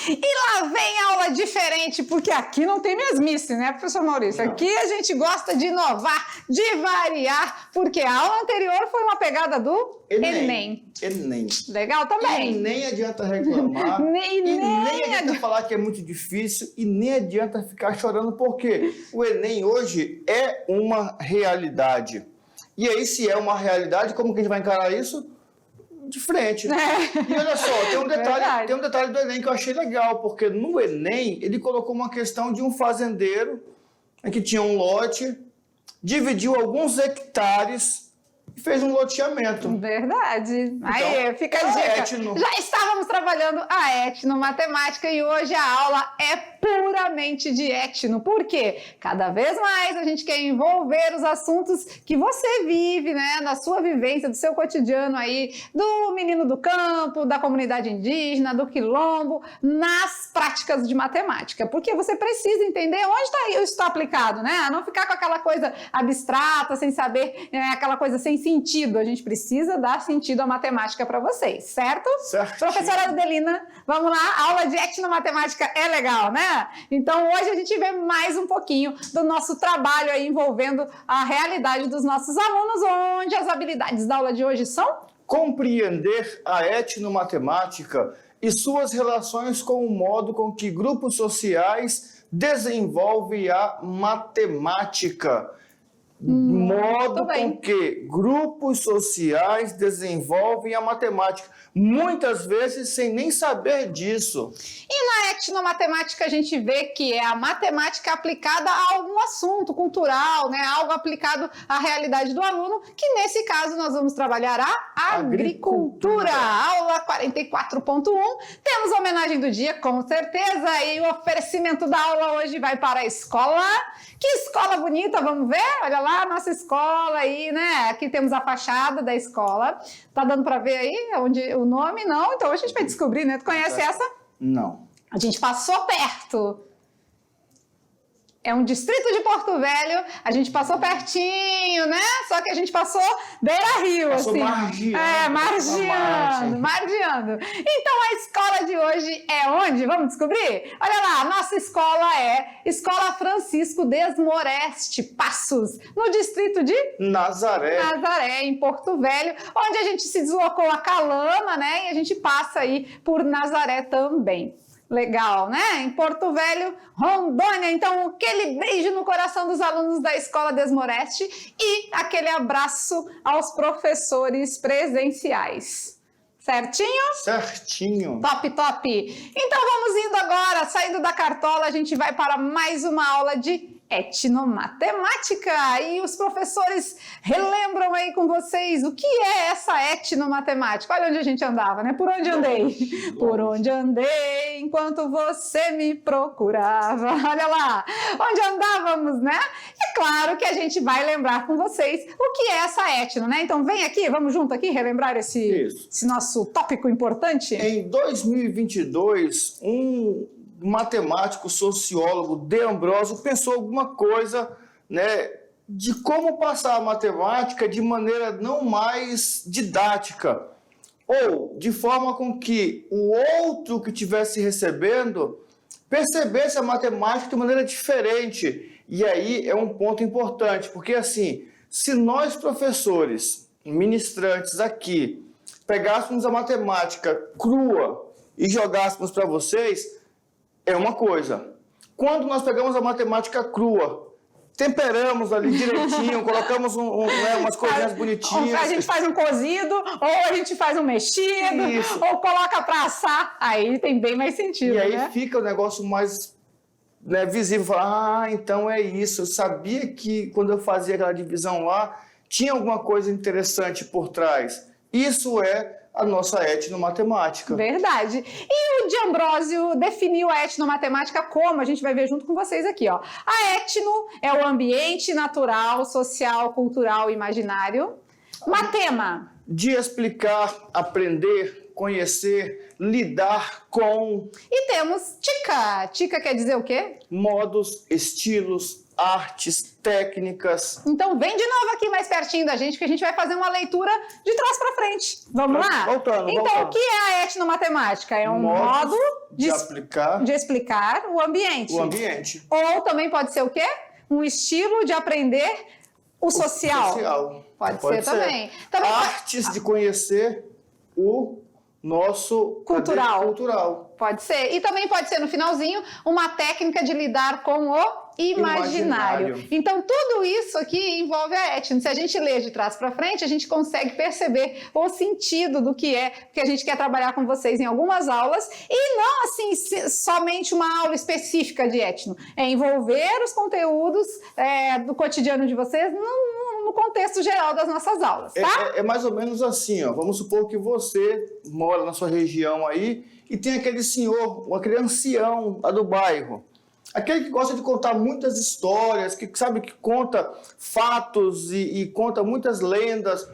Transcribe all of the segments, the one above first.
E lá vem aula diferente, porque aqui não tem mesmice, né, professor Maurício? Não. Aqui a gente gosta de inovar, de variar, porque a aula anterior foi uma pegada do Enem. Legal também. E nem adianta reclamar, nem adianta falar que é muito difícil, e nem adianta ficar chorando, porque o Enem hoje é uma realidade. E aí, se é uma realidade, como que a gente vai encarar isso? De frente. E olha só, tem um detalhe do Enem que eu achei legal, porque no Enem ele colocou uma questão de um fazendeiro que tinha um lote, dividiu alguns hectares e fez um loteamento. Verdade. Então, aí, fica a dica. Etno. Já estávamos trabalhando a etnomatemática e hoje a aula é puramente de etno. Por quê? Cada vez mais a gente quer envolver os assuntos que você vive, né? Na sua vivência, do seu cotidiano aí, do menino do campo, da comunidade indígena, do quilombo, nas práticas de matemática. Porque você precisa entender onde isso está aplicado, né? Não ficar com aquela coisa abstrata, sem saber, aquela coisa sem sentido. A gente precisa dar sentido à matemática para vocês, certo? Certo. Professora Adelina, vamos lá, a aula de etnomatemática é legal, né? Então hoje a gente vê mais um pouquinho do nosso trabalho aí envolvendo a realidade dos nossos alunos, onde as habilidades da aula de hoje são? Compreender a etnomatemática e suas relações com o modo com que grupos sociais desenvolvem a matemática. Modo com que grupos sociais desenvolvem a matemática, muitas vezes sem nem saber disso. E na etnomatemática a gente vê que é a matemática aplicada a algum assunto cultural, né? Algo aplicado à realidade do aluno, que nesse caso nós vamos trabalhar a agricultura. Aula 44.1. Temos a homenagem do dia, com certeza, e o oferecimento da aula hoje vai para a escola. Que escola bonita, vamos ver? Olha lá a nossa escola aí, né? Aqui temos a fachada da escola. Tá dando para ver aí onde o nome? Não? Então a gente vai descobrir, né? Tu conhece essa? Não. A gente passou perto. É um distrito de Porto Velho, a gente passou pertinho, né? Só que a gente passou beira-rio, assim. Margeando. Então a escola de hoje é onde? Vamos descobrir? Olha lá, a nossa escola é Escola Francisco Desmoreste Passos, no distrito de Nazaré, em Porto Velho, onde a gente se deslocou a Calama, né? E a gente passa aí por Nazaré também. Legal, né? Em Porto Velho, Rondônia. Então, aquele beijo no coração dos alunos da Escola Desmoreste e aquele abraço aos professores presenciais. Certinho? Certinho. Top, top. Então, vamos indo agora, saindo da cartola, a gente vai para mais uma aula de etnomatemática. E os professores relembram aí com vocês o que é essa etnomatemática. Olha onde a gente andava, né? Por onde andei? Por onde andei enquanto você me procurava. Olha lá, onde andávamos, né? É claro que a gente vai lembrar com vocês o que é essa etno, né? Então vem aqui, vamos junto aqui relembrar esse nosso tópico importante. Em 2022, um matemático, sociólogo, De Ambrosio, pensou alguma coisa, né, de como passar a matemática de maneira não mais didática, ou de forma com que o outro que estivesse recebendo percebesse a matemática de maneira diferente. E aí é um ponto importante, porque assim, se nós professores, ministrantes aqui, pegássemos a matemática crua e jogássemos para vocês, é uma coisa. Quando nós pegamos a matemática crua, temperamos ali direitinho, colocamos umas coisinhas bonitinhas. A gente faz um cozido, ou a gente faz um mexido, ou coloca para assar. Aí tem bem mais sentido, e aí, né? Fica o negócio mais, né, visível. Fala, então é isso. Eu sabia que quando eu fazia aquela divisão lá, tinha alguma coisa interessante por trás. Isso é a nossa etnomatemática. Verdade. E o De Ambrosio definiu a etnomatemática como? A gente vai ver junto com vocês aqui, ó. A etno é o ambiente natural, social, cultural e imaginário. Matema. De explicar, aprender, conhecer, lidar com. E temos TICA. TICA quer dizer o quê? Modos, estilos, artes, técnicas. Então vem de novo aqui mais pertinho da gente, que a gente vai fazer uma leitura de trás para frente. Vamos lá? Voltando. O que é a etnomatemática? É um modo de explicar o ambiente. O ambiente. Ou também pode ser o quê? Um estilo de aprender o social. Pode ser também. Artes de conhecer o nosso cultural. Pode ser. E também pode ser, no finalzinho, uma técnica de lidar com o imaginário. Então, tudo isso aqui envolve a etno. Se a gente lê de trás para frente, a gente consegue perceber o sentido do que é que a gente quer trabalhar com vocês em algumas aulas, e não, assim, somente uma aula específica de etno. É envolver os conteúdos do cotidiano de vocês no contexto geral das nossas aulas, tá? É mais ou menos assim, ó. Vamos supor que você mora na sua região aí e tem aquele senhor, aquele ancião lá do bairro. Aquele que gosta de contar muitas histórias, que sabe que conta fatos e conta muitas lendas.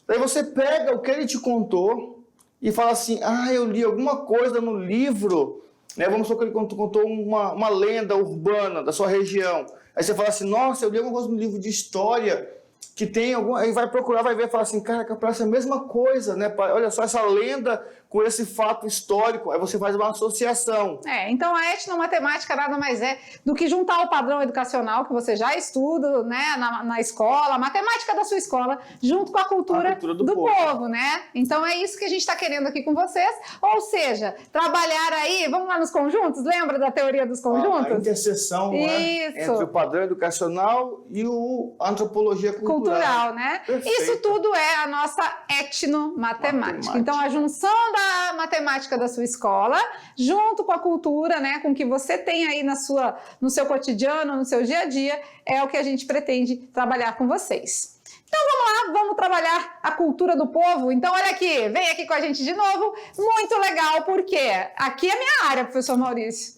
Daí você pega o que ele te contou e fala assim, eu li alguma coisa no livro, né? Vamos supor que ele contou uma lenda urbana da sua região. Aí você fala assim, nossa, eu li alguma coisa no livro de história que tem alguma... Aí vai procurar, vai ver e fala assim, cara, que parece a mesma coisa, né? Olha só essa lenda com esse fato histórico. Aí você faz uma associação. Então a etnomatemática nada mais é do que juntar o padrão educacional que você já estuda, né, na escola, a matemática da sua escola, junto com a cultura do povo, né? Então é isso que a gente está querendo aqui com vocês. Ou seja, trabalhar aí, vamos lá nos conjuntos? Lembra da teoria dos conjuntos? A interseção, né, entre o padrão educacional e a antropologia cultural, né? Perfeito. Isso tudo é a nossa etnomatemática. Então a junção da matemática da sua escola, junto com a cultura, né, com o que você tem aí no seu cotidiano, no seu dia a dia, é o que a gente pretende trabalhar com vocês. Então vamos lá, vamos trabalhar a cultura do povo. Então olha aqui, vem aqui com a gente de novo. Muito legal, porque aqui é a minha área, professor Maurício.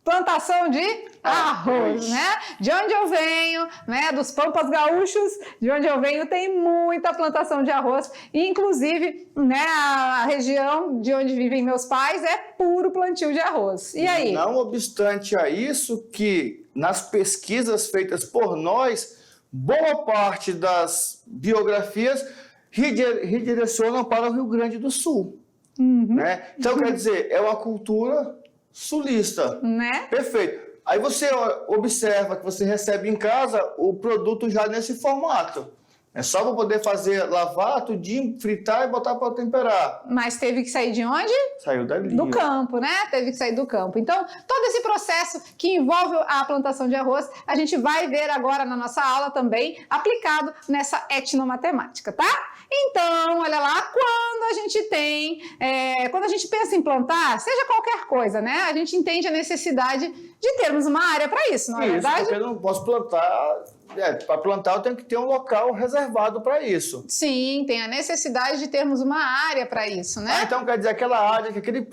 Plantação de arroz, né? De onde eu venho, né? Dos Pampas Gaúchos, de onde eu venho, tem muita plantação de arroz. Inclusive, né, a região de onde vivem meus pais é puro plantio de arroz. E aí? Não obstante a isso, que nas pesquisas feitas por nós, boa parte das biografias redirecionam para o Rio Grande do Sul. Né? Então, quer dizer, é uma cultura sulista. Né? Perfeito. Aí você observa que você recebe em casa o produto já nesse formato. É só para poder lavar tudinho, fritar e botar para temperar. Mas teve que sair de onde? Saiu dali. Do campo, né? Teve que sair do campo. Então, todo esse processo que envolve a plantação de arroz, a gente vai ver agora na nossa aula também, aplicado nessa etnomatemática, tá? Então, olha lá, quando a gente pensa em plantar, seja qualquer coisa, né? A gente entende a necessidade de termos uma área para isso, não é verdade? Porque eu não posso plantar... para plantar eu tenho que ter um local reservado para isso. Sim, tem a necessidade de termos uma área para isso, né? Então quer dizer, aquela área que aquele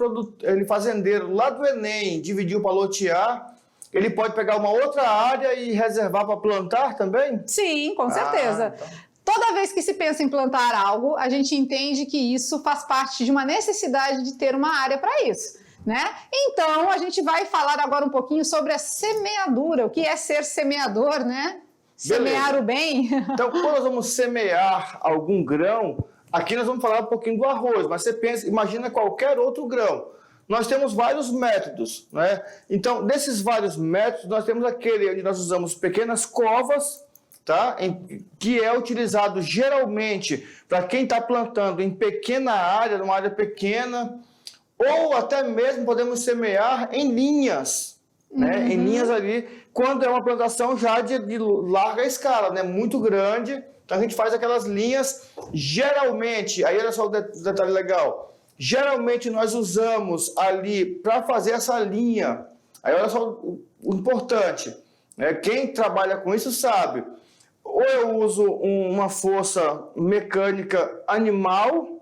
fazendeiro lá do Enem dividiu para lotear, ele pode pegar uma outra área e reservar para plantar também? Sim, com certeza. Então. Toda vez que se pensa em plantar algo, a gente entende que isso faz parte de uma necessidade de ter uma área para isso, né? Então, a gente vai falar agora um pouquinho sobre a semeadura, o que é ser semeador, né? Semear o bem. Então, quando nós vamos semear algum grão, aqui nós vamos falar um pouquinho do arroz, mas você imagina qualquer outro grão. Nós temos vários métodos, né? Então, desses vários métodos, nós temos aquele onde nós usamos pequenas covas, tá? Que é utilizado geralmente para quem está plantando em pequena área, numa área pequena, ou até mesmo podemos semear em linhas, né? Em linhas ali, quando é uma plantação já de larga escala, né? Muito grande. Então a gente faz aquelas linhas, geralmente, aí olha só o detalhe legal, geralmente nós usamos ali para fazer essa linha, aí olha só o importante, né? Quem trabalha com isso sabe, ou eu uso uma força mecânica animal,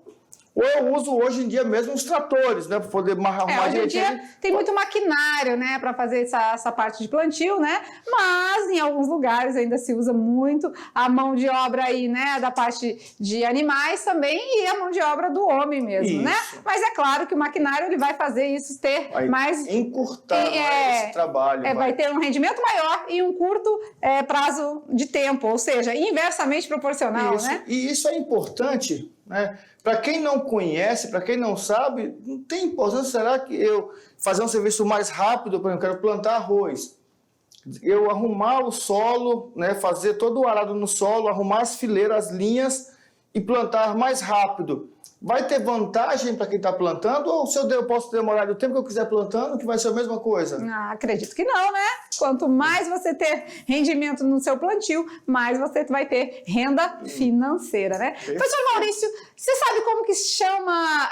Ou eu uso hoje em dia mesmo os tratores, né? Para poder arrumar Hoje em dia tem muito maquinário, né? Para fazer essa parte de plantio, né? Mas em alguns lugares ainda se usa muito a mão de obra aí, né? Da parte de animais também e a mão de obra do homem mesmo, né? Mas é claro que o maquinário ele vai fazer isso ter mais... encurtar esse trabalho. Vai ter um rendimento maior e um curto prazo de tempo, ou seja, inversamente proporcional, né? E isso é importante, né? Para quem não conhece, para quem não sabe, não tem importância. Será que eu fazer um serviço mais rápido, por exemplo, eu quero plantar arroz, eu arrumar o solo, né, fazer todo o arado no solo, arrumar as fileiras, as linhas e plantar mais rápido, vai ter vantagem para quem está plantando? Ou se eu posso demorar o tempo que eu quiser plantando, que vai ser a mesma coisa? Acredito que não, né? Quanto mais você ter rendimento no seu plantio, mais você vai ter renda financeira, né? Professor Maurício, você sabe como que se chama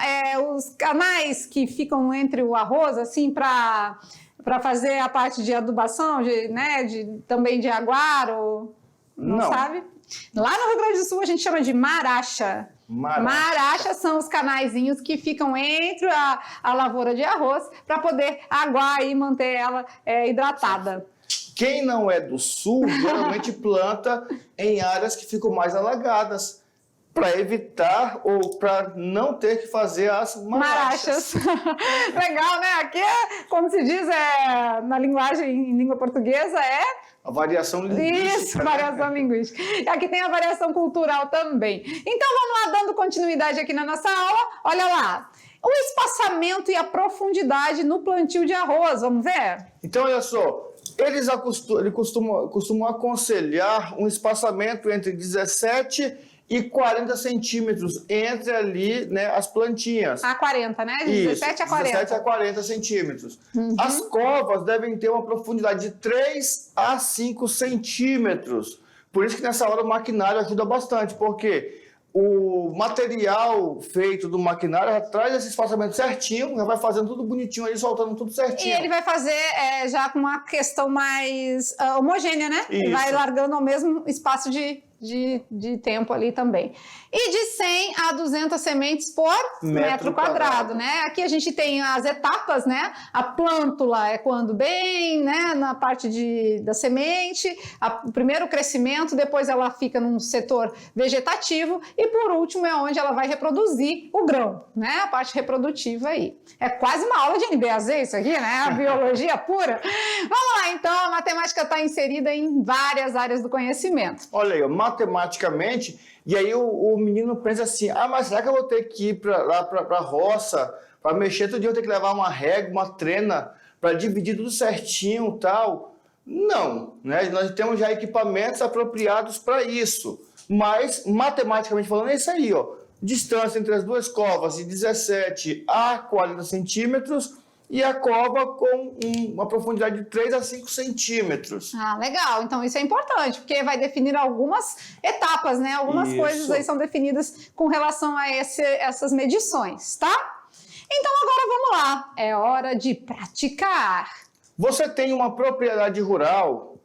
os canais que ficam entre o arroz, assim, para fazer a parte de adubação, também de aguaro? Não sabe? Lá no Rio Grande do Sul a gente chama de maracha. Maracha são os canaizinhos que ficam entre a lavoura de arroz para poder aguar e manter ela hidratada. Quem não é do sul geralmente planta em áreas que ficam mais alagadas para evitar ou para não ter que fazer as marachas. Legal, né? Aqui, como se diz na linguagem, em língua portuguesa, a variação linguística. Isso, variação linguística. E aqui tem a variação cultural também. Então, vamos lá, dando continuidade aqui na nossa aula. Olha lá, o espaçamento e a profundidade no plantio de arroz, vamos ver? Então, olha só, eles costumam aconselhar um espaçamento entre 17 e 40 centímetros entre ali, né, as plantinhas. A 40, né? De 17 a 40. 17 a 40 centímetros. As covas devem ter uma profundidade de 3 a 5 centímetros. Por isso que nessa hora o maquinário ajuda bastante, porque o material feito do maquinário já traz esse espaçamento certinho, já vai fazendo tudo bonitinho ali, soltando tudo certinho. E ele vai fazer já com uma questão mais homogênea, né? Isso. Vai largando ao mesmo espaço de tempo ali também. E de 100 a 200 sementes por metro quadrado, né? Aqui a gente tem as etapas, né? A plântula é quando bem, né? Na parte da semente, o primeiro crescimento, depois ela fica num setor vegetativo e por último é onde ela vai reproduzir o grão, né? A parte reprodutiva aí. É quase uma aula de NBAZ isso aqui, né? A biologia pura. Vamos lá, então, a matemática está inserida em várias áreas do conhecimento. Olha aí, matematicamente, e aí o menino pensa assim, mas será que eu vou ter que ir lá para a roça, para mexer todo dia, eu vou ter que levar uma régua, uma trena, para dividir tudo certinho e tal? Não, né? Nós temos já equipamentos apropriados para isso, mas matematicamente falando é isso aí, ó. Distância entre as duas covas de 17 a 40 centímetros e a cova com uma profundidade de 3 a 5 centímetros. Legal. Então isso é importante, porque vai definir algumas etapas, né? Algumas coisas aí são definidas com relação a essas medições, tá? Então agora vamos lá. É hora de praticar. Você tem uma propriedade rural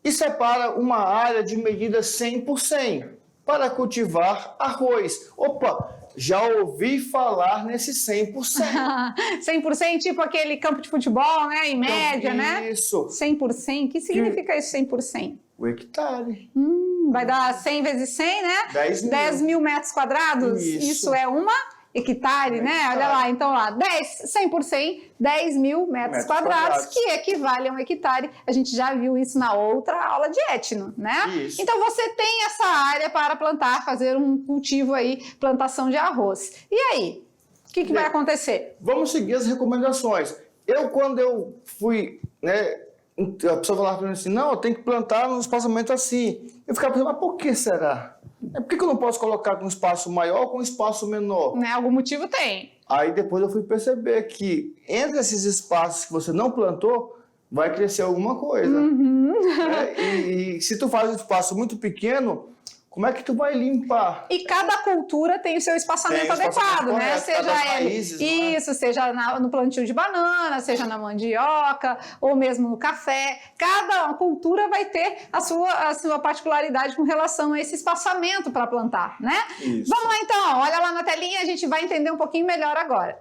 e separa uma área de medida 100 por 100 para cultivar arroz. Opa! Já ouvi falar nesse 100%. 100%, tipo aquele campo de futebol, né? Em média, né? Isso. 100%. O que significa isso, 100%? O hectare. Vai dar 100 vezes 100, né? 10 mil metros quadrados. Isso é uma hectare, né? Olha lá, então lá, 100 por 100, 10 mil metros quadrados, que equivale a um hectare. A gente já viu isso na outra aula de etno, né? Isso. Então você tem essa área para plantar, fazer um cultivo aí, plantação de arroz. E aí? O que vai acontecer? Vamos seguir as recomendações. Quando eu fui, né? A pessoa falava para mim assim, não, eu tenho que plantar num espaçamento assim. Eu ficava pensando, mas por que será? Por que eu não posso colocar com um espaço maior ou com um espaço menor? Né, algum motivo tem. Aí depois eu fui perceber que entre esses espaços que você não plantou, vai crescer alguma coisa. E se tu faz um espaço muito pequeno, como é que tu vai limpar? E cada cultura tem o seu espaçamento adequado, né? Correto, Seja raízes, isso, seja no plantio de banana, seja na mandioca, ou mesmo no café. Cada cultura vai ter a sua particularidade com relação a esse espaçamento para plantar, né? Isso. Vamos lá então, olha lá na telinha, a gente vai entender um pouquinho melhor agora.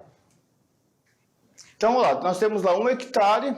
Então, vamos lá, nós temos lá 1 hectare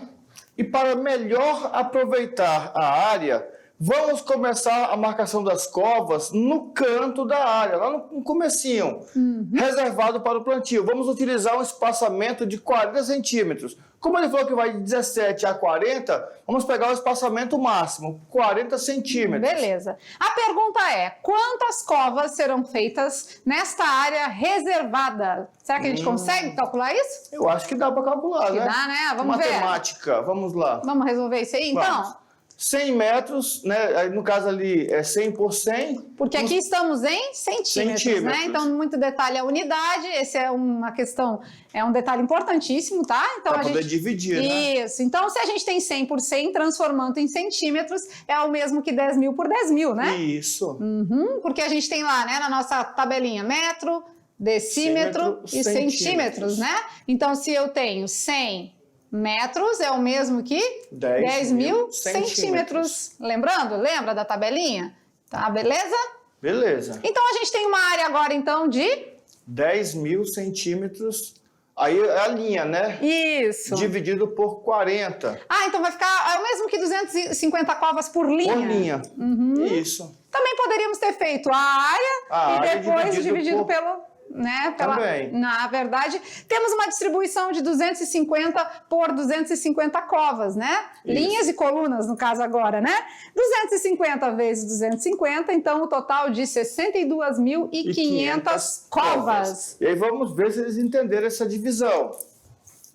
e para melhor aproveitar a área, vamos começar a marcação das covas no canto da área, lá no comecinho, reservado para o plantio. Vamos utilizar um espaçamento de 40 centímetros. Como ele falou que vai de 17 a 40, vamos pegar o espaçamento máximo, 40 centímetros. Beleza. A pergunta é, quantas covas serão feitas nesta área reservada? Será que a gente consegue calcular isso? Eu acho que dá para calcular, né? Dá, né? Vamos ver. Matemática, vamos lá. Vamos resolver isso aí, então? Vamos. 100 metros, né? No caso ali é 100 por 100. Porque aqui estamos em centímetros, né? Então, muito detalhe a unidade, esse é uma questão, é um detalhe importantíssimo, tá? Então, Para poder dividir, né? Isso. Então, se a gente tem 100 por 100, transformando em centímetros, é o mesmo que 10 mil por 10 mil, né? Isso. Porque a gente tem lá, né, na nossa tabelinha, metro, decímetro e centímetros, né? Então, se eu tenho 100 metros é o mesmo que 10 mil centímetros. Lembra da tabelinha? Tá, beleza? Beleza. Então, a gente tem uma área agora, então, de 10 mil centímetros. Aí é a linha, né? Isso. Dividido por 40. Ah, então vai ficar é o mesmo que 250 covas por linha? Por linha. Isso. Também poderíamos ter feito a área e depois dividido pelo... Né? Também. Na verdade, temos uma distribuição de 250 por 250 covas, né? Isso. Linhas e colunas, no caso agora, né? 250 vezes 250, então o total de 62.500 covas. E aí vamos ver se eles entenderam essa divisão.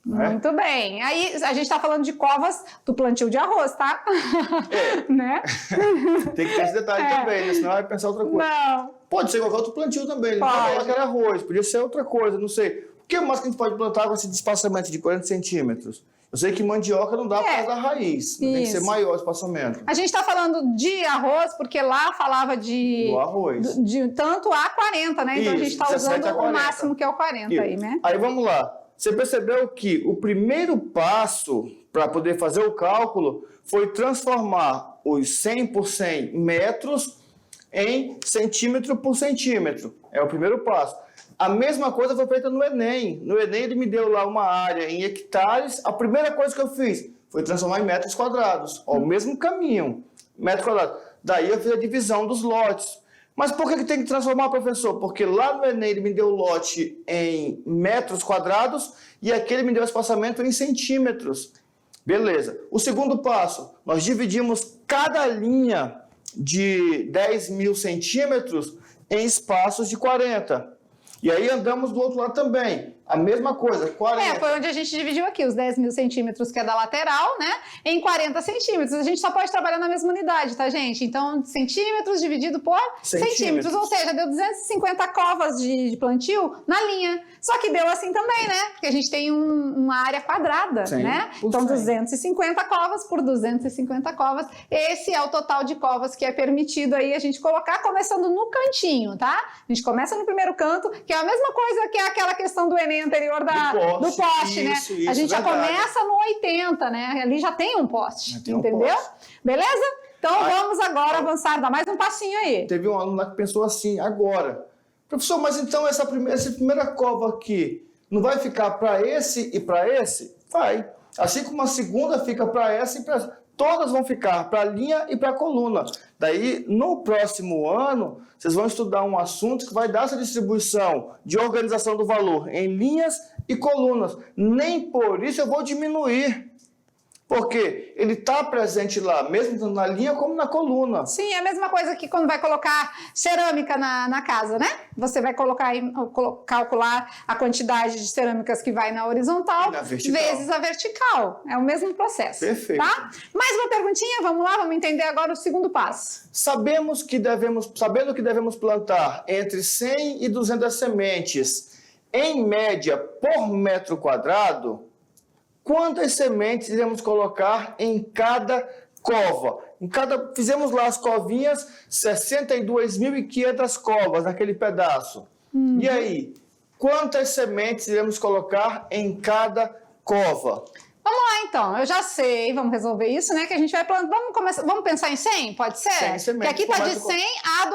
Muito bem. Aí a gente está falando de covas do plantio de arroz, tá? Né? Tem que ter esse detalhe também, né? Senão vai pensar outra coisa. Não. Pode ser qualquer outro plantio também. Ele não pode falar que era arroz, podia ser outra coisa, não sei. O que mais que a gente pode plantar com esse espaçamento de 40 centímetros? Eu sei que mandioca não dá por causa da raiz, tem que ser maior o espaçamento. A gente está falando de arroz, porque lá falava do arroz. De tanto a 40, né? Então a gente está usando o máximo que é o 40 aí, né? Aí vamos lá. Você percebeu que o primeiro passo para poder fazer o cálculo foi transformar os 100 por 100 metros em centímetro por centímetro. É o primeiro passo. A mesma coisa foi feita no Enem. No Enem ele me deu lá uma área em hectares. A primeira coisa que eu fiz foi transformar em metros quadrados. Ó, o mesmo caminho, metro quadrado. Daí eu fiz a divisão dos lotes. Mas por que tem que transformar, professor? Porque lá no Enem ele me deu o lote em metros quadrados e aqui ele me deu o espaçamento em centímetros. Beleza. O segundo passo, nós dividimos cada linha de 10 mil centímetros em espaços de 40. E aí andamos do outro lado também. A mesma coisa, 40. Foi onde a gente dividiu aqui, os 10 mil centímetros, que é da lateral, né? Em 40 centímetros. A gente só pode trabalhar na mesma unidade, tá, gente? Então, centímetros dividido por centímetros. Ou seja, deu 250 covas de plantio na linha. Só que deu assim também, né? Porque a gente tem uma área quadrada, né? Então, 250 covas por 250 covas. Esse é o total de covas que é permitido aí a gente colocar, começando no cantinho, tá? A gente começa no primeiro canto, que é a mesma coisa que é aquela questão do Enem anterior do poste, né? A gente já começa no 80, né? Ali já tem um poste, entendeu? Beleza? Então vamos agora avançar, dar mais um passinho aí. Teve um aluno lá que pensou assim, agora, professor, mas então essa primeira cova aqui não vai ficar para esse e para esse? Vai. Assim como a segunda fica para essa e para essa. Todas vão ficar para a linha e para a coluna. Daí, no próximo ano, vocês vão estudar um assunto que vai dar essa distribuição de organização do valor em linhas e colunas. Nem por isso eu vou diminuir. Porque ele está presente lá, mesmo na linha como na coluna. Sim, é a mesma coisa que quando vai colocar cerâmica na casa, né? Você vai calcular a quantidade de cerâmicas que vai na horizontal vezes a vertical. É o mesmo processo. Perfeito. Tá? Mais uma perguntinha, vamos lá, vamos entender agora o segundo passo. Sabendo que devemos plantar entre 100 e 200 sementes, em média, por metro quadrado, quantas sementes iremos colocar em cada cova? Fizemos lá as covinhas, 62.500 covas naquele pedaço. E aí, quantas sementes iremos colocar em cada cova? Vamos lá, então. Eu já sei, vamos resolver isso, né? Que a gente vai plantar. Vamos pensar em 100? Pode ser? 100 sementes. Porque aqui tá de 100 a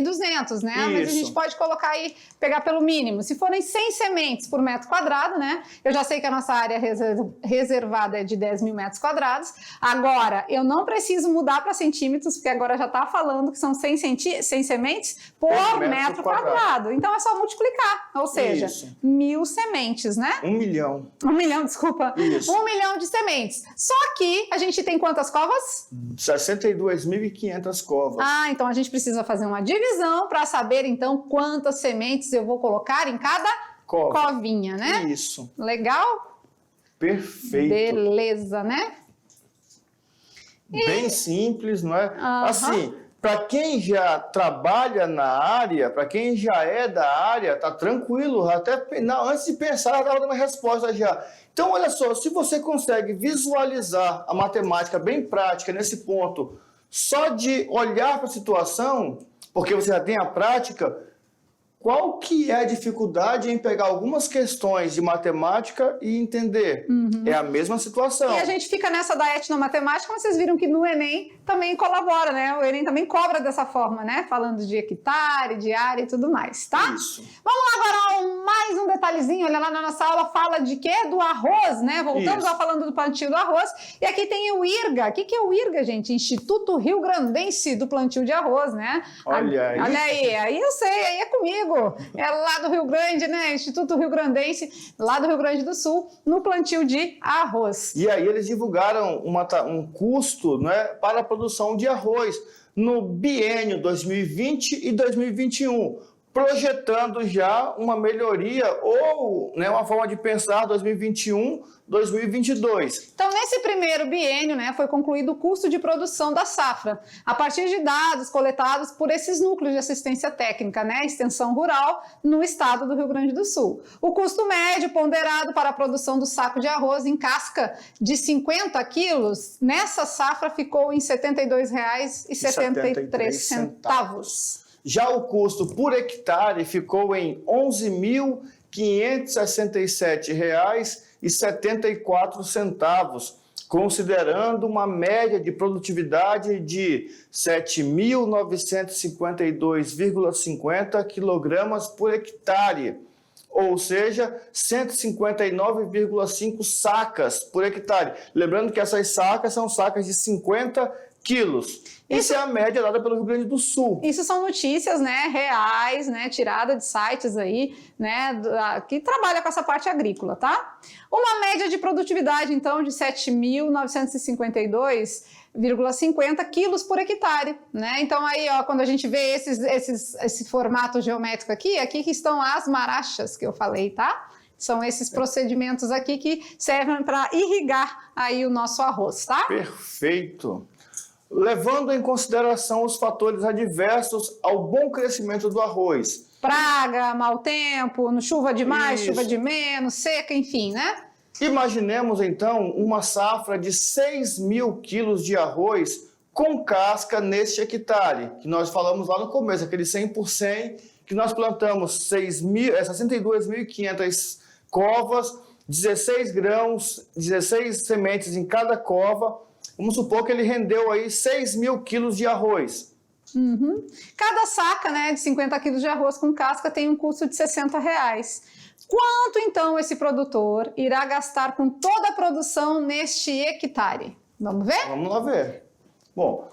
200, né? Isso. Mas a gente pode colocar aí, pegar pelo mínimo. Se forem 100 sementes por metro quadrado, né? Eu já sei que a nossa área reservada é de 10 mil metros quadrados. Agora, eu não preciso mudar para centímetros, porque agora já tá falando que são 100 sementes por metro quadrado. Então, é só multiplicar. Ou seja, Isso. 1.000 sementes, né? 1 milhão. 1 milhão, desculpa. Isso. 1 milhão de sementes. Só que a gente tem quantas covas? 62.500 covas. Ah, então a gente precisa fazer uma divisão para saber, então, quantas sementes eu vou colocar em cada covinha, né? Isso. Legal? Perfeito. Beleza, né? Bem simples, não é? Assim, para quem já trabalha na área, para quem já é da área, tá tranquilo. Até antes de pensar, já estava dando a resposta já. Então, olha só, se você consegue visualizar a matemática bem prática nesse ponto, só de olhar para a situação, porque você já tem a prática, qual que é a dificuldade em pegar algumas questões de matemática e entender? É a mesma situação. E a gente fica nessa da etnomatemática, mas vocês viram que no Enem também colabora, né? O Enem também cobra dessa forma, né? Falando de hectare, de área e tudo mais, tá? Isso. Vamos lá agora, mais um detalhezinho. Olha lá na nossa aula, fala de quê? Do arroz, né? Voltamos lá falando do plantio do arroz. E aqui tem o IRGA. O que é o IRGA, gente? Instituto Rio Grandense do Plantio de Arroz, né? Olha aí. Olha aí eu sei, aí é comigo. É lá do Rio Grande, né? Instituto Rio Grandense, lá do Rio Grande do Sul, no plantio de arroz. E aí eles divulgaram um custo, né, para a produção de arroz no biênio 2020 e 2021, projetando já uma melhoria ou, né, uma forma de pensar 2021, 2022. Então, nesse primeiro biênio, né, foi concluído o custo de produção da safra, a partir de dados coletados por esses núcleos de assistência técnica, né, extensão rural, no estado do Rio Grande do Sul. O custo médio ponderado para a produção do saco de arroz em casca de 50 quilos, nessa safra ficou em R$ 72,73. Já o custo por hectare ficou em R$ 11.567,74, considerando uma média de produtividade de 7.952,50 kg por hectare, ou seja, 159,5 sacas por hectare. Lembrando que essas sacas são sacas de 50 quilos. Isso é a média dada pelo Rio Grande do Sul. Isso são notícias, né, reais, né, tirada de sites aí, né, que trabalha com essa parte agrícola, tá? Uma média de produtividade, então, de 7.952,50 quilos por hectare, né? Então aí, ó, quando a gente vê esse formato geométrico aqui que estão as marachas que eu falei, tá? São esses procedimentos aqui que servem para irrigar aí o nosso arroz, tá? Perfeito. Levando em consideração os fatores adversos ao bom crescimento do arroz. Praga, mau tempo, chuva de mais, Isso. chuva de menos, seca, enfim, né? Imaginemos, então, uma safra de 6.000 quilos de arroz com casca neste hectare, que nós falamos lá no começo, aquele 100%, que nós plantamos 62.500 covas, 16 grãos, 16 sementes em cada cova. Vamos supor que ele rendeu aí 6.000 quilos de arroz. Cada saca, né, de 50 quilos de arroz com casca tem um custo de R$ 60. Quanto, então, esse produtor irá gastar com toda a produção neste hectare? Vamos ver? Vamos lá ver. Bom,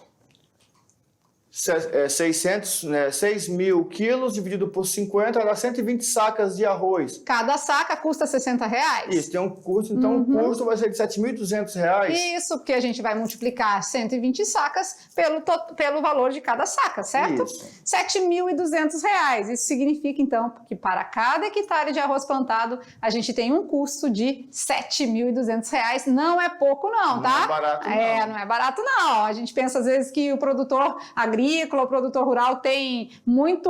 6.000 quilos dividido por 50 dá 120 sacas de arroz. Cada saca custa R$ 60. Isso, tem um custo, então o custo vai ser de R$ 7.200. Isso, porque a gente vai multiplicar 120 sacas pelo valor de cada saca, certo? Isso. R$ 7.200. Isso significa, então, que para cada hectare de arroz plantado, a gente tem um custo de R$ 7.200. Não é pouco não, tá? Não é barato não. Não é barato não. A gente pensa às vezes que o produtor agrícola agrícola, o produtor rural tem muita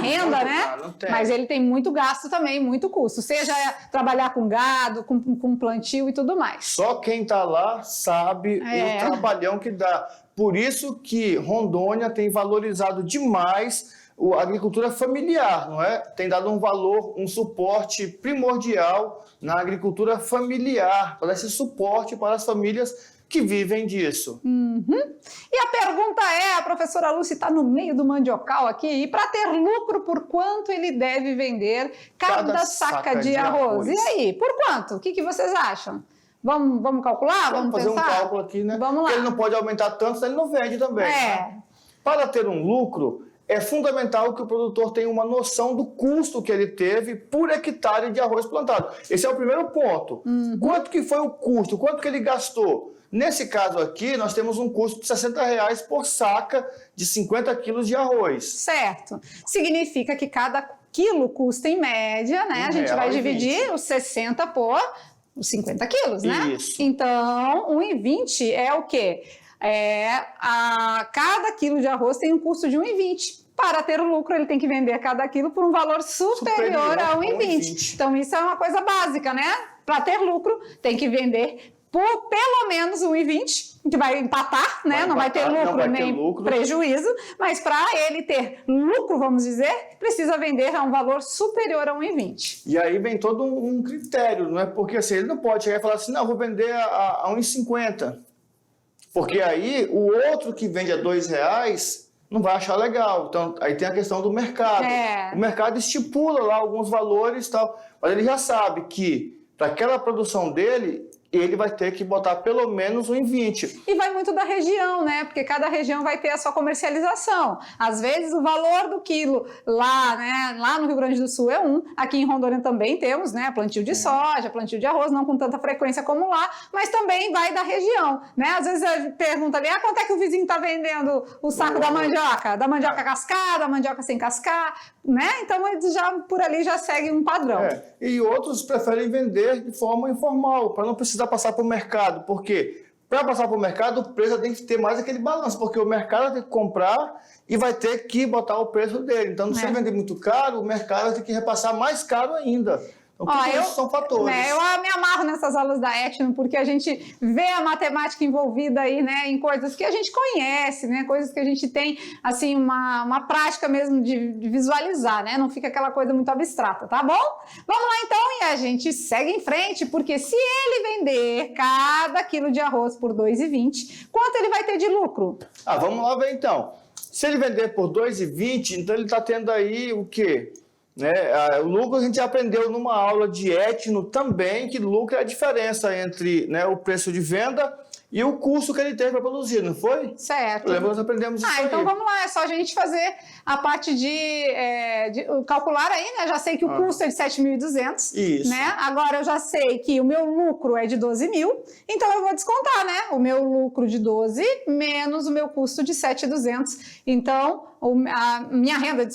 renda, né? Mas ele tem muito gasto também, muito custo, seja trabalhar com gado, com plantio e tudo mais. Só quem está lá sabe o trabalhão que dá. Por isso que Rondônia tem valorizado demais a agricultura familiar, não é? Tem dado um valor, um suporte primordial na agricultura familiar, para esse suporte para as famílias que vivem disso. E a pergunta é, a professora Lúcia está no meio do mandiocal aqui, e para ter lucro, por quanto ele deve vender cada saca de arroz? E aí, por quanto? O que vocês acham? Vamos calcular? Vamos fazer pensar? Um cálculo aqui, né? Vamos lá. Ele não pode aumentar tanto, senão ele não vende também. Né? Para ter um lucro, é fundamental que o produtor tenha uma noção do custo que ele teve por hectare de arroz plantado. Esse é o primeiro ponto. Quanto que foi o custo? Quanto que ele gastou? Nesse caso aqui, nós temos um custo de R$60 por saca de 50 quilos de arroz. Certo. Significa que cada quilo custa, em média, né? A gente vai dividir os 60 por os 50 quilos, né? Isso. Então, 1,20 é o quê? Cada quilo de arroz tem um custo de 1,20. Para ter o lucro, ele tem que vender cada quilo por um valor superior a 1,20. Então, isso é uma coisa básica, né? Para ter lucro, tem que vender por pelo menos 1,20, que vai empatar, né? Não vai ter lucro nem prejuízo, mas para ele ter lucro, vamos dizer, precisa vender a um valor superior a 1,20. E aí vem todo um critério, não é? Porque assim, ele não pode chegar e falar assim, não, vou vender a 1,50. Porque aí o outro que vende a R$2 não vai achar legal. Então, aí tem a questão do mercado. O mercado estipula lá alguns valores e tal, mas ele já sabe que para aquela produção dele, ele vai ter que botar pelo menos 1,20. E vai muito da região, né? Porque cada região vai ter a sua comercialização. Às vezes o valor do quilo lá, né? Lá no Rio Grande do Sul é 1. Aqui em Rondônia também temos, né? Plantio de soja, plantio de arroz, não com tanta frequência como lá, mas também vai da região, né? Às vezes a gente pergunta ali, quanto é que o vizinho está vendendo o saco da mandioca? Da mandioca cascada, da mandioca sem cascar, né? Então eles já por ali já seguem um padrão. E outros preferem vender de forma informal, para não precisar passar para o mercado, porque para passar para o mercado o preço tem que ter mais aquele balanço, porque o mercado tem que comprar e vai ter que botar o preço dele. Então, se você vender muito caro, o mercado vai ter que repassar mais caro ainda. Então, tudo isso são fatores. Eu me amarro nessas aulas da Etno, porque a gente vê a matemática envolvida aí, né, em coisas que a gente conhece, né, coisas que a gente tem, assim, uma prática mesmo de visualizar, né, não fica aquela coisa muito abstrata, tá bom? Vamos lá então, e a gente segue em frente, porque se ele vender cada quilo de arroz por R$2,20, quanto ele vai ter de lucro? Vamos lá ver então. Se ele vender por R$2,20, então ele está tendo aí o quê? O lucro a gente aprendeu numa aula de Etno também, que lucro é a diferença entre o preço de venda e o custo que ele teve para produzir, não foi? Certo. Lembra que nós aprendemos isso aí. Então vamos lá, é só a gente fazer a parte de calcular aí, né? Já sei que o custo é de 7.200, isso, né? Agora eu já sei que o meu lucro é de 12.000, então eu vou descontar, né? O meu lucro de 12 menos o meu custo de 7.200. Então, minha renda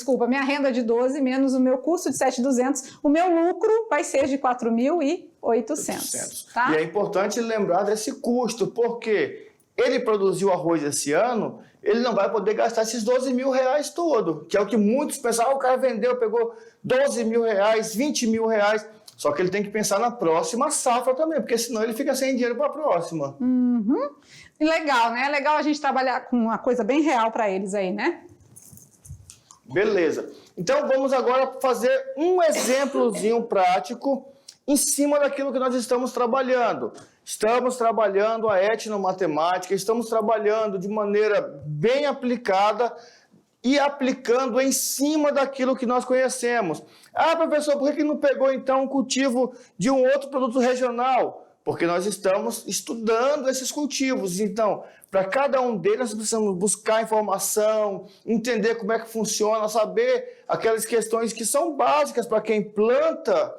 de 12 menos o meu custo de 7.200, o meu lucro vai ser de 4.800. Tá? E é importante lembrar desse custo, porque ele produziu arroz esse ano, ele não vai poder gastar esses R$12.000 todo, que é o que muitos pensam, o cara vendeu, pegou R$12.000, R$20.000, só que ele tem que pensar na próxima safra também, porque senão ele fica sem dinheiro para a próxima. Legal, né? Legal a gente trabalhar com uma coisa bem real para eles aí, né? Beleza. Então vamos agora fazer um exemplozinho prático em cima daquilo que nós estamos trabalhando. Estamos trabalhando a etnomatemática, estamos trabalhando de maneira bem aplicada e aplicando em cima daquilo que nós conhecemos. Professor, por que não pegou então um cultivo de um outro produto regional? Porque nós estamos estudando esses cultivos. Então, para cada um deles, nós precisamos buscar informação, entender como é que funciona, saber aquelas questões que são básicas para quem planta,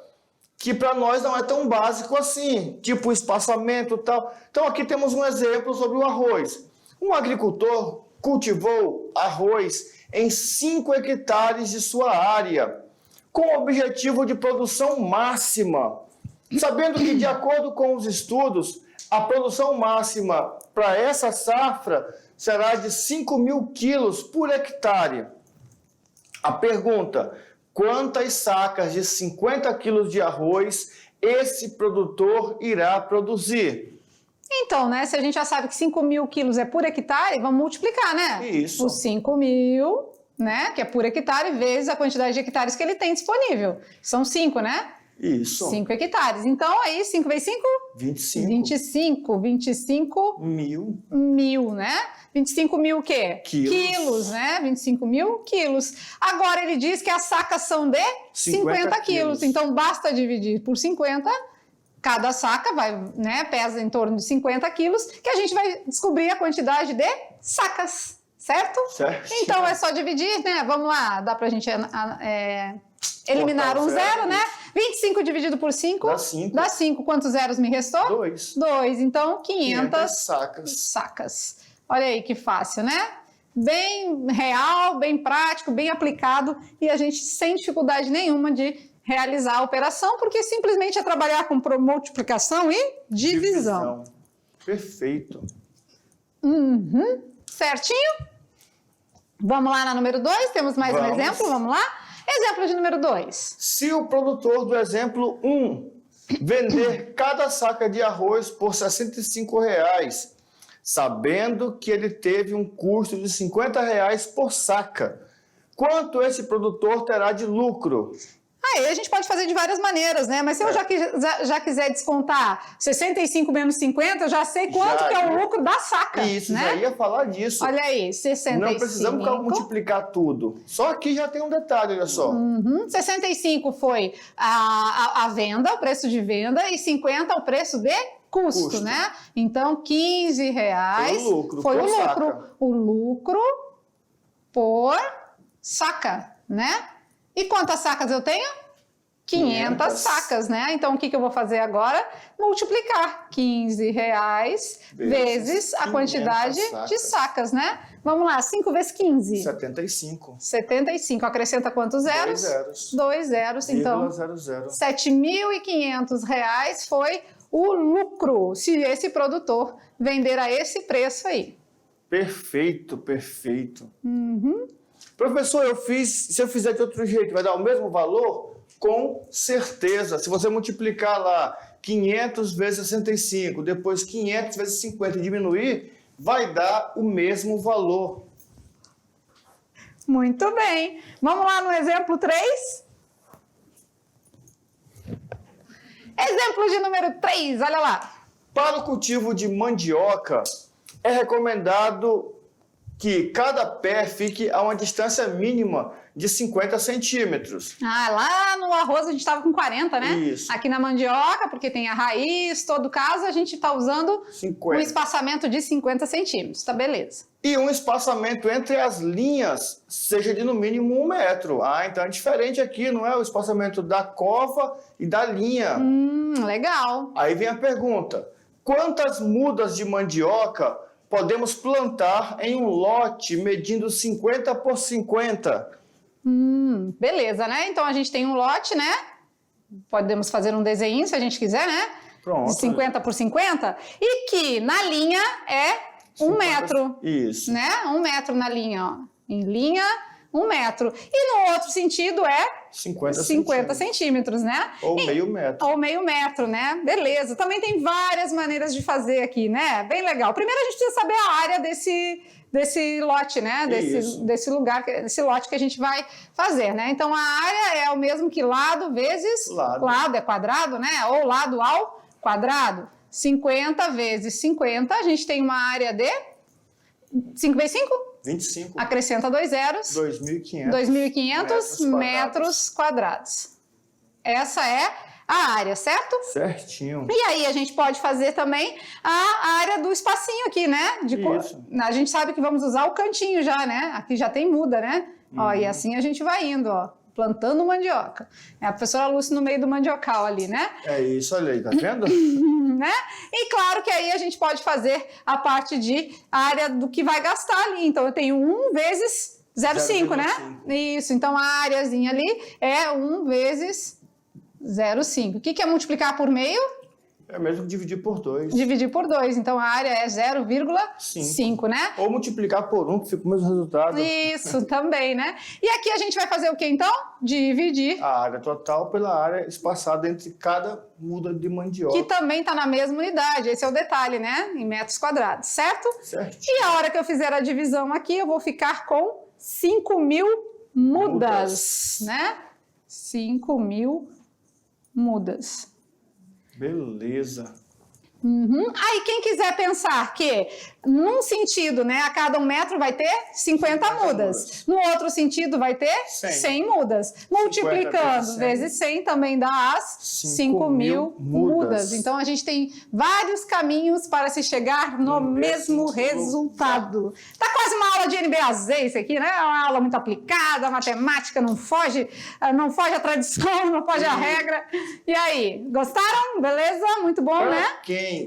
que para nós não é tão básico assim, tipo espaçamento e tal. Então, aqui temos um exemplo sobre o arroz. Um agricultor cultivou arroz em 5 hectares de sua área, com o objetivo de produção máxima, sabendo que, de acordo com os estudos, a produção máxima para essa safra será de 5.000 quilos por hectare. A pergunta: quantas sacas de 50 quilos de arroz esse produtor irá produzir? Então, né, se a gente já sabe que 5.000 quilos é por hectare, vamos multiplicar, né? Isso. Os 5.000, né, que é por hectare, vezes a quantidade de hectares que ele tem disponível. São 5, né? Isso. 5 hectares. Então, aí, 5 vezes 5? 25. 25 mil, né? 25 mil o quê? Quilos, né? 25 mil quilos. Agora, ele diz que as sacas são de 50 quilos. Então, basta dividir por 50. Cada saca vai, né, pesa em torno de 50 quilos, que a gente vai descobrir a quantidade de sacas, certo? Certo. Então, é só dividir, né? Vamos lá, dá pra gente eliminar um zero, né? 25 dividido por 5 dá 5. Dá 5. Quantos zeros me restou? 2. 2. Então, 500 sacas. Olha aí que fácil, né? Bem real, bem prático, bem aplicado e a gente sem dificuldade nenhuma de realizar a operação, porque simplesmente é trabalhar com multiplicação e divisão. Perfeito. Certinho? Vamos lá na número 2, temos mais um exemplo, vamos lá? Exemplo de número 2. Se o produtor do exemplo 1 vender cada saca de arroz por R$ 65, sabendo que ele teve um custo de R$ 50 por saca, quanto esse produtor terá de lucro? Aí a gente pode fazer de várias maneiras, né? Mas se eu já quiser descontar 65 menos 50, eu já sei quanto que é o lucro da saca. Isso, né? Já ia falar disso. Olha aí, 65. Não precisamos multiplicar tudo. Só aqui já tem um detalhe, olha só. 65 foi a venda, o preço de venda, e 50 o preço de custo, né? Então, 15 reais foi o lucro. O lucro por saca, né? E quantas sacas eu tenho? 500 sacas, né? Então, o que eu vou fazer agora? Multiplicar 15 reais vezes a quantidade de sacas, né? Vamos lá, 5 vezes 15? 75. 75. Acrescenta quantos zeros? 2 zeros. 2 zeros. Então, 00. R$ 7.500 foi o lucro se esse produtor vender a esse preço aí. Perfeito. Professor, se eu fizer de outro jeito, vai dar o mesmo valor? Com certeza. Se você multiplicar lá 500 vezes 65, depois 500 vezes 50 e diminuir, vai dar o mesmo valor. Muito bem. Vamos lá no exemplo 3? Exemplo de número 3, olha lá. Para o cultivo de mandioca, é recomendado que cada pé fique a uma distância mínima de 50 centímetros. Lá no arroz a gente estava com 40, né? Isso. Aqui na mandioca, porque tem a raiz, todo caso, a gente está usando 50. um espaçamento de 50 centímetros, tá beleza. E um espaçamento entre as linhas seja de no mínimo 1 metro. Então é diferente aqui, não é o espaçamento da cova e da linha. Legal. Aí vem a pergunta: quantas mudas de mandioca podemos plantar em um lote medindo 50 por 50? Beleza, né? Então a gente tem um lote, né? Podemos fazer um desenho se a gente quiser, né? Pronto. De 50 por 50. E que na linha é 1 metro. Isso. Né? 1 metro na linha, ó. Em linha, 1 metro. E no outro sentido é 50 centímetros, né? Ou meio metro. Ou meio metro, né? Beleza. Também tem várias maneiras de fazer aqui, né? Bem legal. Primeiro a gente precisa saber a área desse lote, né? Desse lugar, desse lote que a gente vai fazer, né? Então a área é o mesmo que lado vezes lado é quadrado, né? Ou lado ao quadrado. 50 vezes 50, a gente tem uma área de 5 vezes 5? 25. Acrescenta 2 zeros. 2.500 metros quadrados. Essa é a área, certo? Certinho. E aí a gente pode fazer também a área do espacinho aqui, né? Isso. A gente sabe que vamos usar o cantinho já, né? Aqui já tem muda, né? Ó, e assim a gente vai indo, ó. Plantando mandioca. É a professora Lúcia no meio do mandiocal ali, né? É isso, olha aí, tá vendo? Né? E claro que aí a gente pode fazer a parte de área do que vai gastar ali. Então eu tenho 1 vezes 0,5, né? Isso, então a áreazinha ali é 1 vezes 0,5. O que é multiplicar por meio? É mesmo que dividir por 2. Dividir por 2. Então, a área é 0,5, né? Ou multiplicar por 1, que fica o mesmo resultado. Isso, também, né? E aqui a gente vai fazer o que, então? Dividir. A área total pela área espaçada entre cada muda de mandioca. Que também está na mesma unidade. Esse é o detalhe, né? Em metros quadrados, certo? Certo. E a hora que eu fizer a divisão aqui, eu vou ficar com 5.000 mudas, né? 5.000 mudas. Beleza. Aí, quem quiser pensar que, num sentido, né, a cada 1 metro vai ter 50 mudas. No outro sentido, vai ter 100 mudas. Multiplicando vezes 100 também dá as 5.000 mudas. Então, a gente tem vários caminhos para se chegar no mesmo resultado. Tá quase uma aula de NBAZ isso aqui, né? É uma aula muito aplicada, a matemática não foge à tradição, não foge à regra. E aí, gostaram? Beleza? Muito bom, né?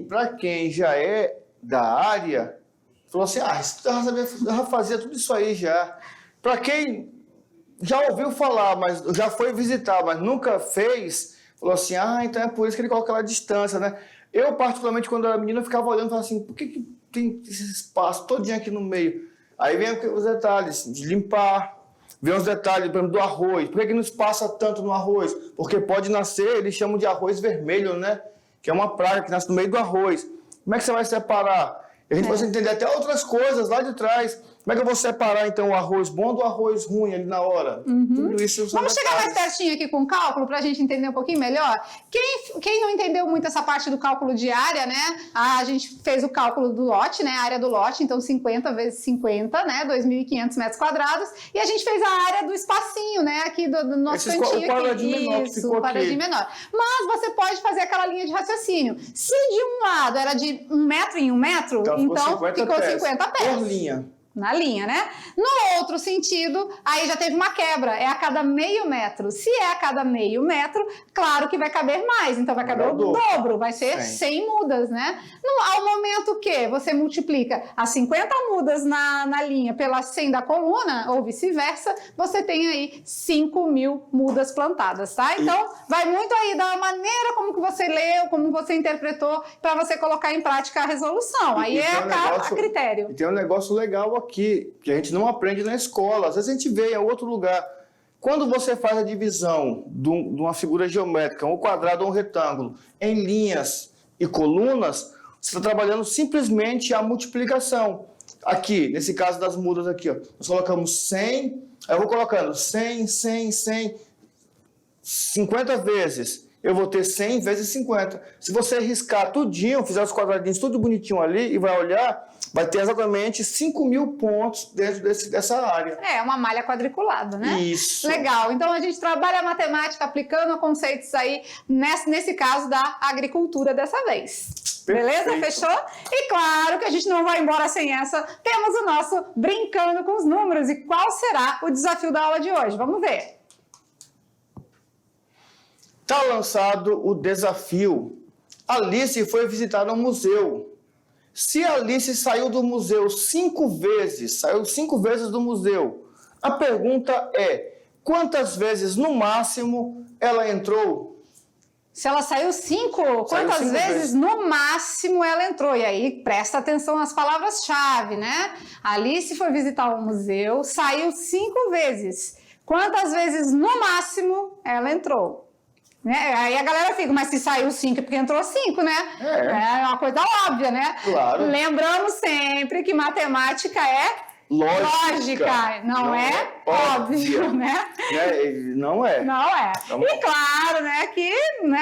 Para quem já é da área, falou assim, já fazia tudo isso aí já. Para quem já ouviu falar, mas já foi visitar, mas nunca fez, falou assim, então é por isso que ele coloca aquela distância, né? Eu, particularmente, quando era menino, eu ficava olhando e falava assim, por que tem esse espaço todinho aqui no meio? Aí vem os detalhes de limpar, vem os detalhes, por exemplo, do arroz. Por que não espaça tanto no arroz? Porque pode nascer, eles chamam de arroz vermelho, né? Que é uma praga que nasce no meio do arroz. Como é que você vai separar? A gente vai entender até outras coisas lá de trás. Como é que eu vou separar, então, o arroz bom do arroz ruim ali na hora? Tudo isso. Vamos chegar mais pertinho aqui com o cálculo para a gente entender um pouquinho melhor? Quem não entendeu muito essa parte do cálculo de área, né? A gente fez o cálculo do lote, né? A área do lote, então 50 vezes 50, né? 2.500 metros quadrados. E a gente fez a área do espacinho, né? Aqui do nosso cantinho. O quadradinho menor que ficou o quadradinho menor. Mas você pode fazer aquela linha de raciocínio. Se de um lado era de 1 metro em 1 metro, então ficou 50 pés. Por linha. Na linha, né? No outro sentido, aí já teve uma quebra, é a cada meio metro. Se é a cada meio metro, claro que vai caber mais, então vai caber o dobro, vai ser 100 mudas, né? Ao momento que você multiplica as 50 mudas na linha pela 100 da coluna, ou vice-versa, você tem aí 5.000 mudas plantadas, tá? Então, vai muito aí da maneira como que você leu, como você interpretou, para você colocar em prática a resolução. Aí é a critério. E tem um negócio legal aqui, que a gente não aprende na escola. Às vezes a gente vê em outro lugar. Quando você faz a divisão de uma figura geométrica, um quadrado ou um retângulo, em linhas e colunas, você está trabalhando simplesmente a multiplicação. Aqui, nesse caso das mudas aqui, ó, nós colocamos 100, eu vou colocando 100, 100, 100, 50 vezes. Eu vou ter 100 vezes 50. Se você riscar tudinho, fizer os quadradinhos tudo bonitinho ali e vai olhar, vai ter exatamente 5.000 pontos dentro dessa área. É, uma malha quadriculada, né? Isso. Legal. Então, a gente trabalha a matemática aplicando conceitos aí, nesse caso da agricultura dessa vez. Beleza? Perfeito. Fechou? E claro que a gente não vai embora sem essa. Temos o nosso Brincando com os Números. E qual será o desafio da aula de hoje? Vamos ver. Está lançado o desafio. Alice foi visitar um museu. Se Alice saiu do museu 5 vezes, saiu 5 vezes do museu, a pergunta é, quantas vezes no máximo ela entrou? Se ela saiu 5, quantas vezes no máximo ela entrou? E aí, presta atenção nas palavras-chave, né? Alice foi visitar um museu, saiu 5 vezes. Quantas vezes no máximo ela entrou? Né? Aí a galera fica, mas se saiu 5 é porque entrou 5, né? É uma coisa óbvia, né? Claro. Lembrando sempre que matemática é lógica, não é óbvio, né? Não é. Não é. E claro, né, que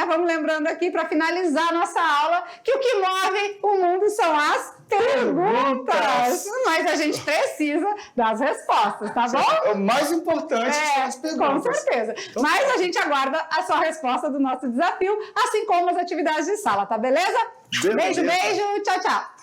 vamos lembrando aqui para finalizar a nossa aula que o que move o mundo são as perguntas. Mas a gente precisa das respostas, tá bom? O mais importante são as perguntas. Com certeza. Então, mas a gente aguarda a sua resposta do nosso desafio, assim como as atividades de sala, tá beleza? Beijo, beijo. Tchau, tchau.